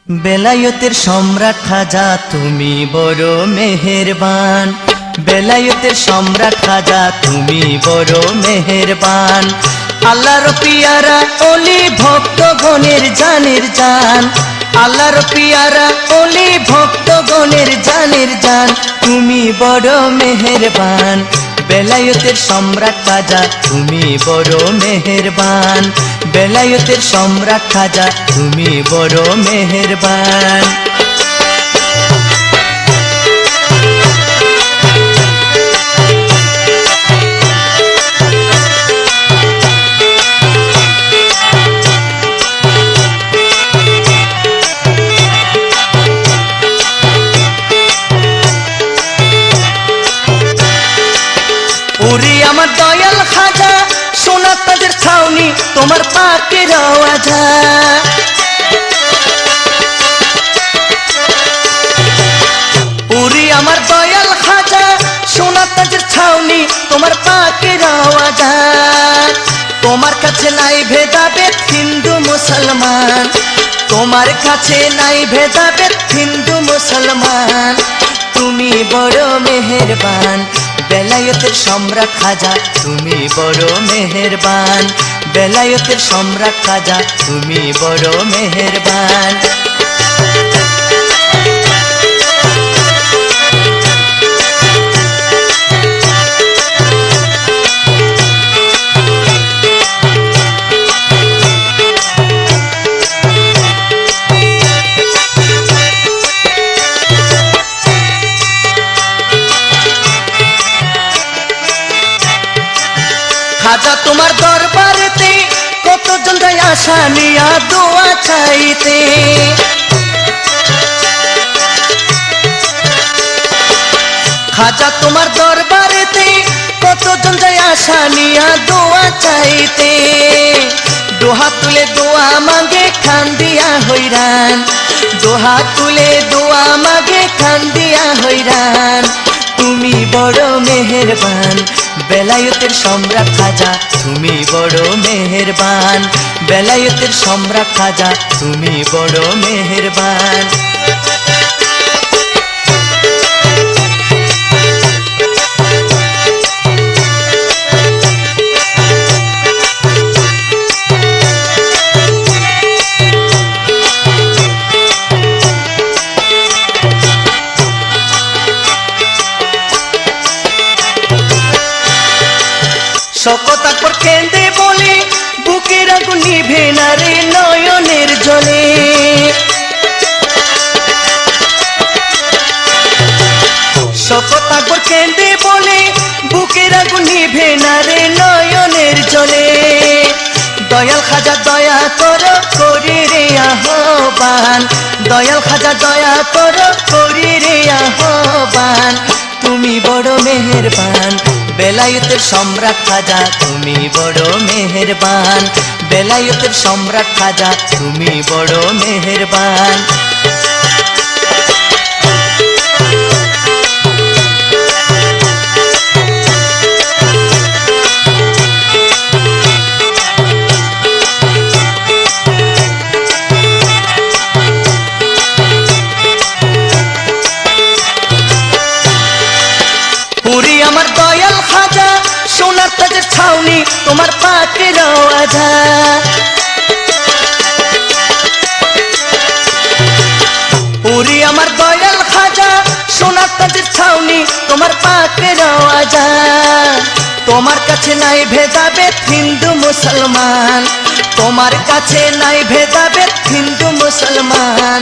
বেলায়েতের সম্রাট খাজা তুমি বড় মেহেরবান, বেলায়েতের সম্রাট খাজা তুমি বড় মেহেরবান। আল্লাহর পিয়ারা ওলি ভক্তগণের জানের জান, আল্লাহর পিয়ারা ওলি ভক্তগণের জানের জান, তুমি বড় মেহেরবান। বেলায়েতের সম্রাট খাজা তুমি বড় মেহেরবান, বেলায়েতের সম্রাট খাজা তুমি বড় মেহেরবান। ওরে আমার দয়াল খাজা সোনা তাজের ছাউনি তোমার পাকের আওয়াজা, ওরে আমার দয়াল খাজা সোনা তাজের ছাউনি তোমার পাকের আওয়াজা। তোমার কাছে নাই ভেদাভেদ হিন্দু মুসলমান, তোমার কাছে নাই ভেদাভেদ হিন্দু মুসলমান, তুমি বড় মেহেরবান। বেলায়েতের সম্রাট খাজা তুমি বড় মেহেরবান, বেলায়েতের সম্রাট খাজা তুমি বড় মেহেরবান। খাজা তোমার দরবারেতে কতজন যায় আশা নিয়া দোয়া চাইতে, খাজা তোমার দরবারেতে কতজন যায় আশা নিয়া দোয়া চাইতে। দোহা তুলে দোয়া মাগে খান দিয়া হইরান, দোহা তুলে দোয়া মাগে খান দিয়া হইরান, তুমি বড় মেহেরবান। বেলায়েতের সম্রাট খাজা তুমি বড় মেহেরবান, বেলায়েতের সম্রাট খাজা তুমি বড় মেহেরবান। শকত আকবর কেঁদে বলে বুকের আগুন নিভে না রে নয়নের জলে, শকত আকবর কেঁদে বলে বুকের আগুন নিভে না রে নয়নের জলে। দয়াল খাজা দয়া করো করি রে আহ্বান, দয়াল খাজা দয়া করো করি রে আহ্বান, তুমি বড় মেহেরবান। বেলায়েতের সম্রাট খাজা তুমি বড় মেহেরবান, বেলায়েতের সম্রাট খাজা তুমি বড় মেহেরবান। ওরে আমার দয়াল খাজা সোনার তাজের ছাউনি তোমার পাকের আওয়াজা, ওরে আমার দয়াল খাজা সোনার তাজের ছাউনি তোমার পাকের আওয়াজা। তোমার কাছে নাই ভেদাভেদ হিন্দু মুসলমান, তোমার কাছে নাই ভেদাভেদ হিন্দু মুসলমান,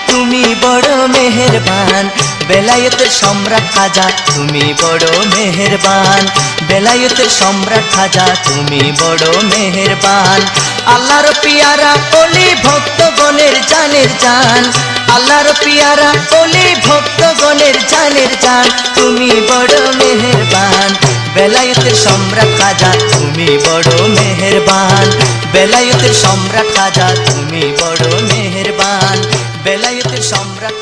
তুমি বড় মেহেরবান। বেলায়েতের সম্রাট খাজা তুমি বড় মেহেরবান, বেলায়েতের সম্রাট খাজা তুমি বড় মেহেরবান। আল্লাহর পিয়ারা ওলি ভক্তগণের জানের জান, আল্লাহর পিয়ারা ওলি ভক্তগণের জানের জান, তুমি বড় মেহেরবান। বেলায়েতের সম্রাট খাজা তুমি বড় মেহেরবান, বেলায়েতের সম্রাট খাজা তুমি বড় মেহেরবান, বেলায়েতের সম্রাট।